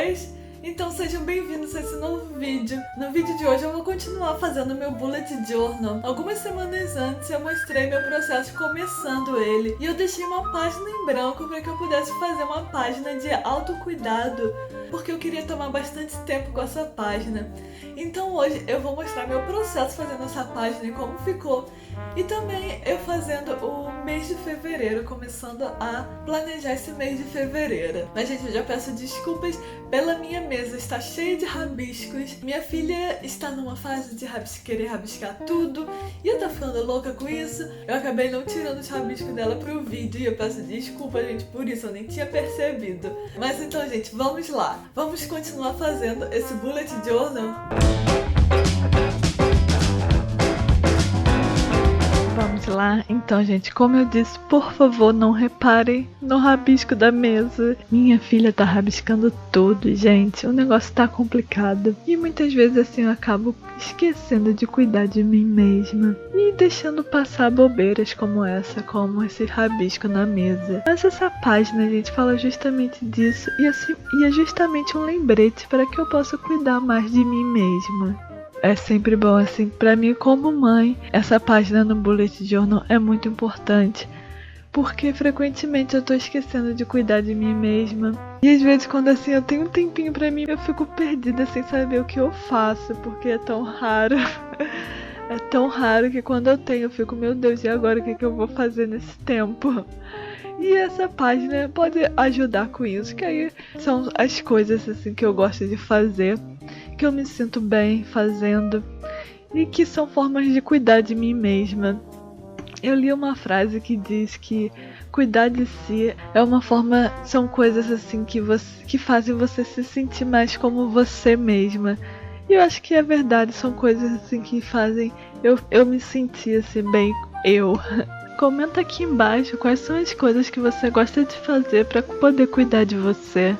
pessoas! Então sejam bem-vindos a esse novo vídeo. No vídeo de hoje eu vou continuar fazendo meu bullet journal. Algumas semanas antes eu mostrei meu processo começando ele e eu deixei uma página em branco para que eu pudesse fazer uma página de autocuidado, porque eu queria tomar bastante tempo com essa página. Então hoje eu vou mostrar meu processo fazendo essa página e como ficou. E também eu fazendo o mês de fevereiro, começando a planejar esse mês de fevereiro. Mas gente, eu já peço desculpas pela minha mesa, está cheia de rabiscos. Minha filha está numa fase de querer rabiscar tudo e eu tô ficando louca com isso. Eu acabei não tirando os rabiscos dela pro vídeo e eu peço desculpa, gente, por isso, eu nem tinha percebido. Mas então, gente, vamos lá. Vamos continuar fazendo esse bullet journal. Vamos lá, então gente, como eu disse, por favor não reparem no rabisco da mesa. Minha filha tá rabiscando tudo, gente, o negócio tá complicado. E muitas vezes assim eu acabo esquecendo de cuidar de mim mesma e deixando passar bobeiras como essa, como esse rabisco na mesa. Mas essa página, gente, fala justamente disso e é justamente um lembrete para que eu possa cuidar mais de mim mesma. É sempre bom, assim, pra mim como mãe, essa página no Bullet Journal é muito importante, porque frequentemente eu tô esquecendo de cuidar de mim mesma. E às vezes quando assim eu tenho um tempinho pra mim, eu fico perdida sem saber o que eu faço, porque é tão raro. É tão raro que quando eu tenho, eu fico, meu Deus, e agora o que eu vou fazer nesse tempo? E essa página pode ajudar com isso, que aí são as coisas assim que eu gosto de fazer, que eu me sinto bem fazendo e que são formas de cuidar de mim mesma. Eu li uma frase que diz que cuidar de si é uma forma, são coisas assim que fazem você se sentir mais como você mesma. E eu acho que é verdade, são coisas assim que fazem eu me sentir assim bem eu. Comenta aqui embaixo quais são as coisas que você gosta de fazer para poder cuidar de você.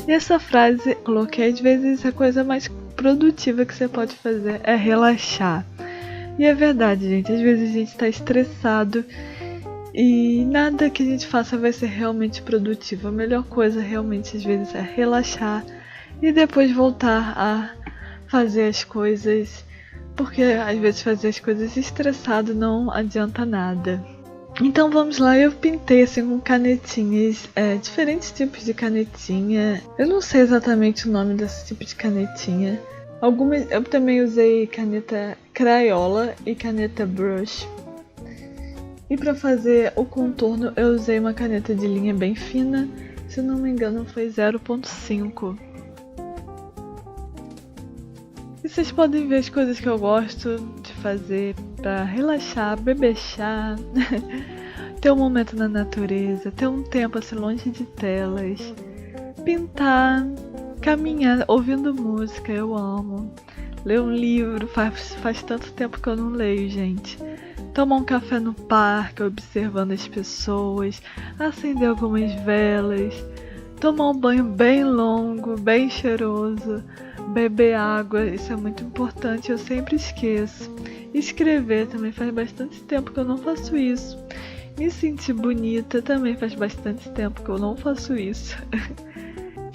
E essa frase coloquei, às vezes a coisa mais produtiva que você pode fazer é relaxar. E é verdade, gente, às vezes a gente tá estressado e nada que a gente faça vai ser realmente produtivo. A melhor coisa realmente às vezes é relaxar e depois voltar a fazer as coisas, porque às vezes fazer as coisas estressado não adianta nada. Então vamos lá, eu pintei assim com canetinhas, diferentes tipos de canetinha. Eu não sei exatamente o nome desse tipo de canetinha. Eu também usei caneta Crayola e caneta Brush. E para fazer o contorno eu usei uma caneta de linha bem fina, se não me engano foi 0.5. E vocês podem ver as coisas que eu gosto de fazer para relaxar, beber chá, ter um momento na natureza, ter um tempo assim longe de telas, pintar, caminhar, ouvindo música, eu amo. Ler um livro, faz tanto tempo que eu não leio, gente. Tomar um café no parque, observando as pessoas, acender algumas velas, tomar um banho bem longo, bem cheiroso, beber água, isso é muito importante, eu sempre esqueço. Escrever também faz bastante tempo que eu não faço isso. Me sentir bonita também faz bastante tempo que eu não faço isso.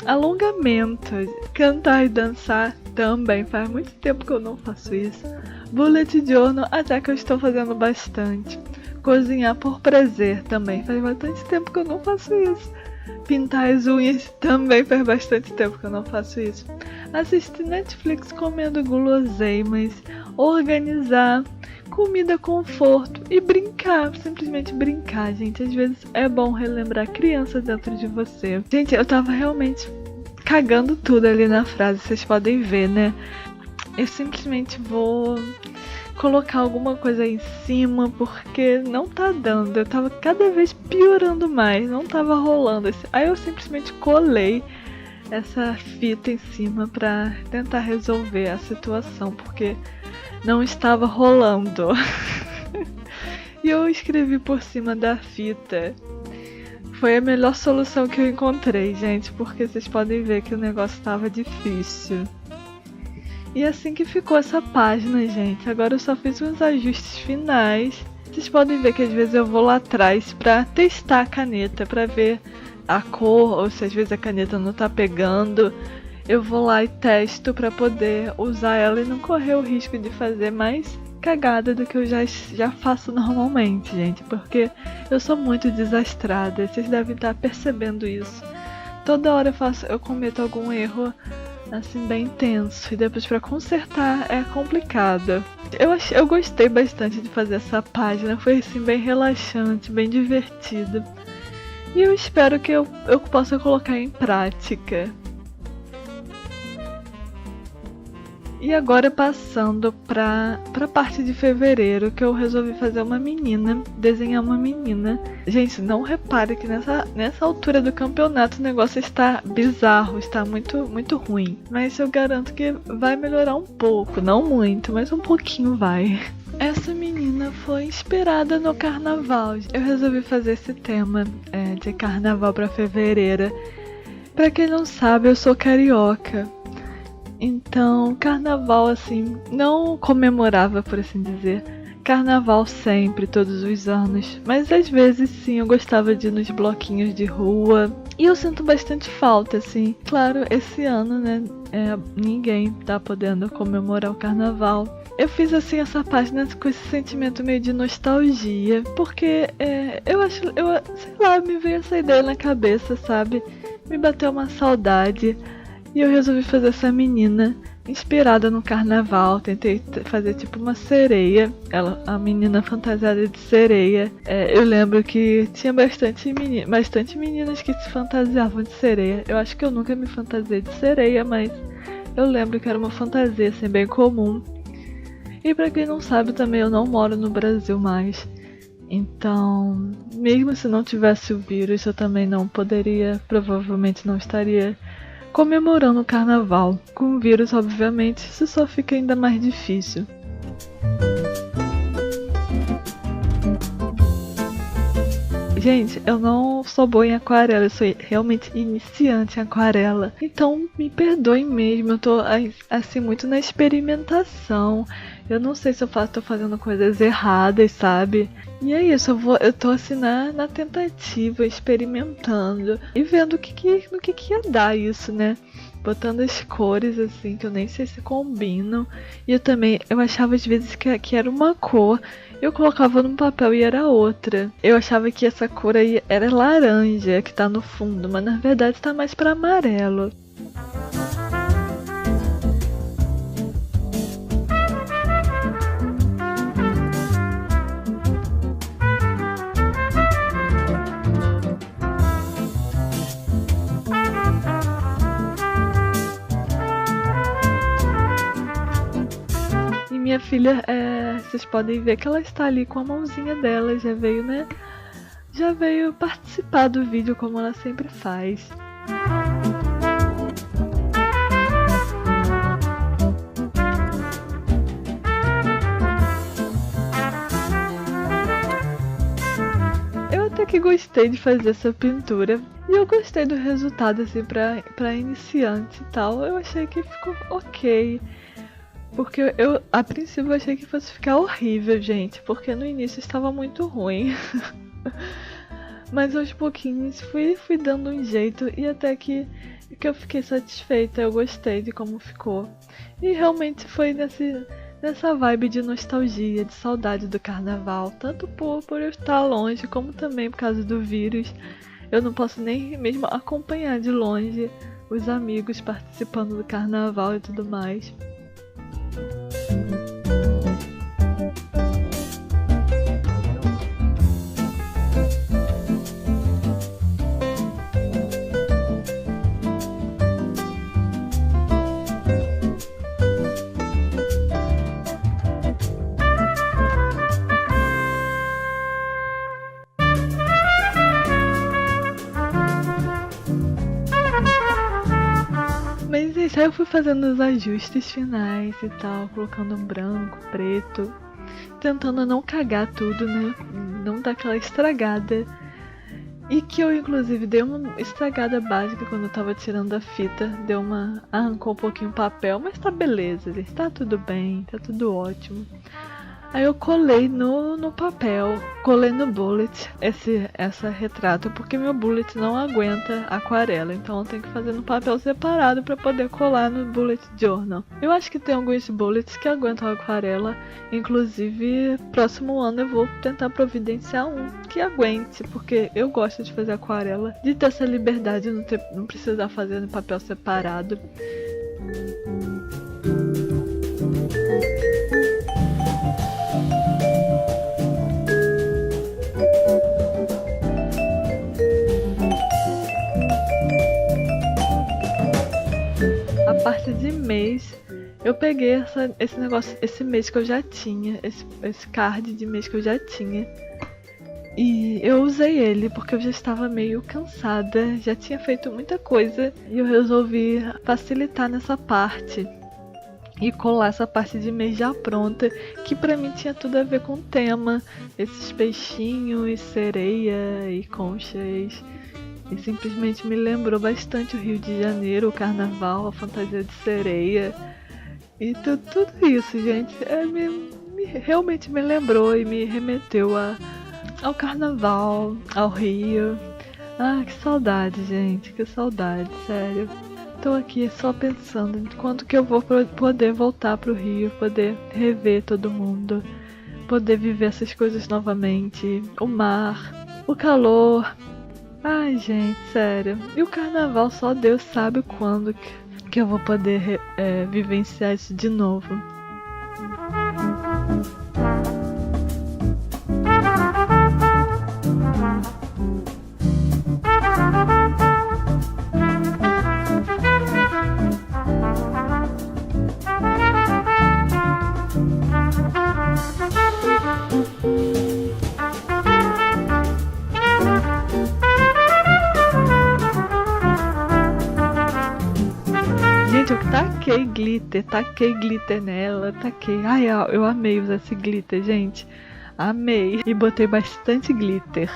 Alongamento, cantar e dançar também faz muito tempo que eu não faço isso. Bullet journal até que eu estou fazendo bastante. Cozinhar por prazer também faz bastante tempo que eu não faço isso. Pintar as unhas também faz bastante tempo que eu não faço isso. Assistir Netflix comendo guloseimas, organizar, comida, conforto e brincar, simplesmente brincar, gente. Às vezes é bom relembrar criança dentro de você. Gente, eu tava realmente cagando tudo ali na frase, vocês podem ver, né? Eu simplesmente vou colocar alguma coisa aí em cima porque não tá dando. Eu tava cada vez piorando mais, não tava rolando. Aí eu simplesmente colei essa fita em cima pra tentar resolver a situação, porque não estava rolando. e eu escrevi por cima da fita. Foi a melhor solução que eu encontrei, gente, porque vocês podem ver que o negócio estava difícil. E assim que ficou essa página, gente. Agora eu só fiz uns ajustes finais. Vocês podem ver que às vezes eu vou lá atrás pra testar a caneta, pra ver a cor, ou se às vezes a caneta não tá pegando. Eu vou lá e testo pra poder usar ela e não correr o risco de fazer mais cagada do que eu já faço normalmente, gente. Porque eu sou muito desastrada, vocês devem estar percebendo isso. Toda hora eu cometo algum erro assim bem intenso e depois pra consertar é complicado. Eu gostei bastante de fazer essa página, foi assim bem relaxante, bem divertido. E eu espero que eu possa colocar em prática. E agora passando pra parte de fevereiro, que eu resolvi fazer uma menina, desenhar uma menina. Gente, não repare que nessa altura do campeonato o negócio está bizarro, está muito, muito ruim. Mas eu garanto que vai melhorar um pouco, não muito, mas um pouquinho vai. Essa menina foi inspirada no carnaval. Eu resolvi fazer esse tema de carnaval pra fevereiro. Pra quem não sabe, eu sou carioca. Então, carnaval, assim, não comemorava, por assim dizer, carnaval sempre, todos os anos. Mas às vezes, sim, eu gostava de ir nos bloquinhos de rua. E eu sinto bastante falta, assim. Claro, esse ano, né, ninguém tá podendo comemorar o carnaval. Eu fiz, assim, essa página com esse sentimento meio de nostalgia. Porque, sei lá, me veio essa ideia na cabeça, sabe? Me bateu uma saudade. E eu resolvi fazer essa menina inspirada no carnaval. Tentei fazer tipo uma sereia. A menina fantasiada de sereia. Eu lembro que tinha bastante meninas que se fantasiavam de sereia. Eu acho que eu nunca me fantasiei de sereia, mas eu lembro que era uma fantasia assim, bem comum. E pra quem não sabe também, eu não moro no Brasil mais. Então, mesmo se não tivesse o vírus, eu também não poderia, provavelmente não estaria comemorando o carnaval. Com o vírus, obviamente, isso só fica ainda mais difícil. Gente, eu não sou boa em aquarela, eu sou realmente iniciante em aquarela. Então, me perdoem mesmo, eu tô assim muito na experimentação. Eu não sei se tô fazendo coisas erradas, sabe? E é isso, eu tô assim na tentativa, experimentando e vendo no que ia dar isso, né? Botando as cores assim, que eu nem sei se combinam. E eu achava às vezes que era uma cor, eu colocava num papel e era outra. Eu achava que essa cor aí era laranja, que tá no fundo, mas na verdade tá mais pra amarelo. Minha filha, vocês podem ver que ela está ali com a mãozinha dela, já veio, né? Já veio participar do vídeo como ela sempre faz. Eu até que gostei de fazer essa pintura. E eu gostei do resultado, assim, pra iniciante e tal. Eu achei que ficou ok. Porque a princípio, achei que fosse ficar horrível, gente. Porque no início estava muito ruim. Mas aos pouquinhos fui dando um jeito. E até que eu fiquei satisfeita. Eu gostei de como ficou. E realmente foi nessa vibe de nostalgia, de saudade do carnaval. Tanto por eu estar longe, como também por causa do vírus. Eu não posso nem mesmo acompanhar de longe os amigos participando do carnaval e tudo mais. Mas isso aí eu fui fazendo os ajustes finais e tal, colocando branco, preto. tentando não cagar tudo, né? Não dar aquela estragada. E que eu, inclusive, dei uma estragada básica quando eu tava tirando a fita. Arrancou um pouquinho o papel, mas tá beleza, gente. Tá tudo bem, tá tudo ótimo. Aí eu colei no papel, colei no bullet essa retrato, porque meu bullet não aguenta aquarela, então eu tenho que fazer no papel separado para poder colar no bullet journal. Eu acho que tem alguns bullets que aguentam aquarela, inclusive próximo ano eu vou tentar providenciar um que aguente, porque eu gosto de fazer aquarela, de ter essa liberdade, não precisar fazer no papel separado. A parte de mês, eu peguei esse mês que eu já tinha, esse card de mês que eu já tinha. E eu usei ele porque eu já estava meio cansada, já tinha feito muita coisa e eu resolvi facilitar nessa parte. E colar essa parte de mês já pronta, que pra mim tinha tudo a ver com o tema. Esses peixinhos, sereia e conchas. E simplesmente me lembrou bastante o Rio de Janeiro, o carnaval, a fantasia de sereia. E tudo isso, gente, realmente me lembrou e me remeteu ao carnaval, ao Rio. Ah, que saudade, gente, que saudade, sério. Tô aqui só pensando em quando que eu vou poder voltar pro Rio, poder rever todo mundo, poder viver essas coisas novamente, o mar, o calor. Ai, gente, sério. E o carnaval só Deus sabe quando que eu vou poder vivenciar isso de novo. Gente, eu taquei glitter nela, taquei. Ai, eu amei usar esse glitter, gente. Amei. E botei bastante glitter.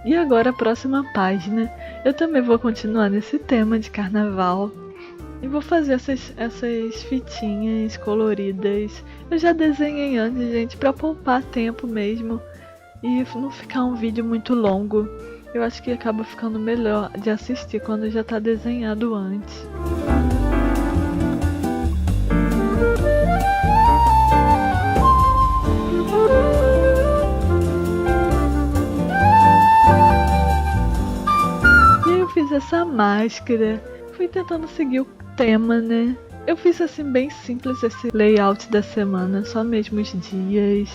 E agora a próxima página, eu também vou continuar nesse tema de carnaval e vou fazer essas fitinhas coloridas. Eu já desenhei antes, gente, pra poupar tempo mesmo e não ficar um vídeo muito longo. Eu acho que acaba ficando melhor de assistir quando já tá desenhado antes. Fiz essa máscara, fui tentando seguir o tema, né? Eu fiz assim bem simples esse layout da semana, só mesmo os dias.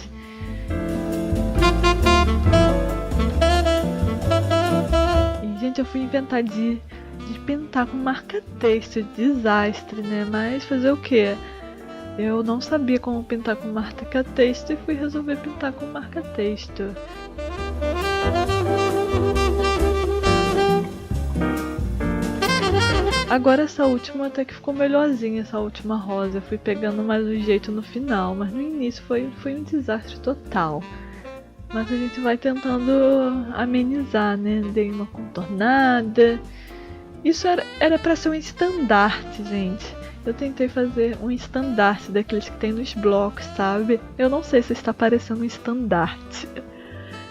E gente, eu fui inventar de pintar com marca-texto, desastre, né? Mas fazer o quê? Eu não sabia como pintar com marca-texto e fui resolver pintar com marca-texto. Agora essa última até que ficou melhorzinha, essa última rosa. Eu fui pegando mais o jeito no final, mas no início foi um desastre total. Mas a gente vai tentando amenizar, né? Dei uma contornada. Isso era pra ser um estandarte, gente. Eu tentei fazer um estandarte daqueles que tem nos blocos, sabe? Eu não sei se está parecendo um estandarte.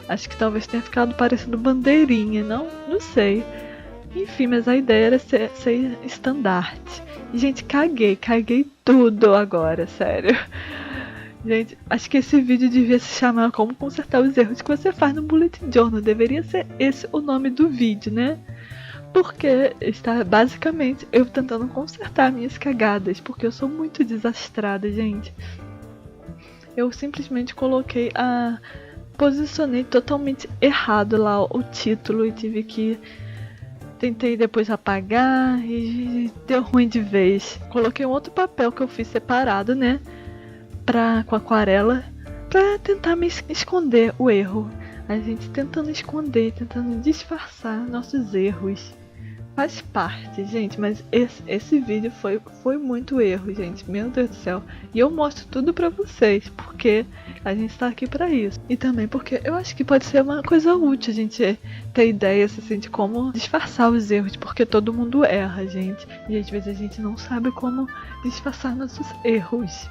Acho que talvez tenha ficado parecendo bandeirinha, não sei. Enfim, mas a ideia era ser estandarte. E, gente, caguei tudo agora, sério. Gente, acho que esse vídeo devia se chamar Como Consertar os Erros que você faz no Bullet Journal. Deveria ser esse o nome do vídeo, né? Porque está basicamente eu tentando consertar minhas cagadas, porque eu sou muito desastrada, gente. Eu simplesmente posicionei totalmente errado lá o título e tive que Tentei depois apagar e deu ruim de vez. Coloquei um outro papel que eu fiz separado, né? Com aquarela, pra tentar me esconder o erro. A gente tentando esconder, tentando disfarçar nossos erros. Faz parte, gente, mas esse vídeo foi muito erro, gente. Meu Deus do céu. E eu mostro tudo pra vocês, porque a gente tá aqui pra isso. E também porque eu acho que pode ser uma coisa útil a gente ter ideias assim, de como disfarçar os erros, porque todo mundo erra, gente. E às vezes a gente não sabe como disfarçar nossos erros.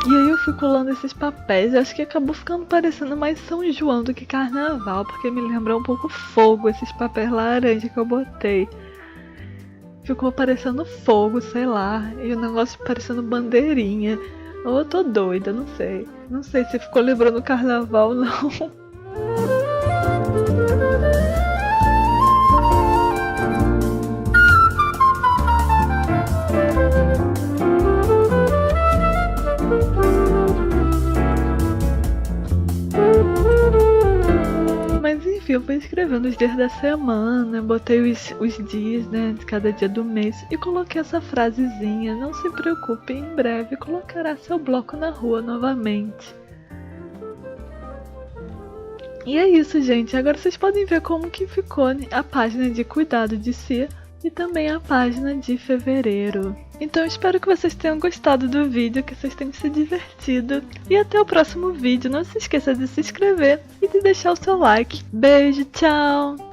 E aí eu fui colando esses papéis, eu acho que acabou ficando parecendo mais São João do que carnaval, porque me lembrou um pouco fogo, esses papéis laranja que eu botei. Ficou parecendo fogo, sei lá, e o negócio parecendo bandeirinha. Ou eu tô doida, não sei. Não sei se ficou lembrando carnaval, não. Mas enfim, eu fui escrevendo os dias da semana, botei os dias, né, de cada dia do mês e coloquei essa frasezinha: não se preocupe, em breve colocará seu bloco na rua novamente. E é isso, gente. Agora vocês podem ver como que ficou a página de cuidado de si e também a página de fevereiro. Então eu espero que vocês tenham gostado do vídeo, que vocês tenham se divertido. E até o próximo vídeo. Não se esqueça de se inscrever e de deixar o seu like. Beijo, tchau!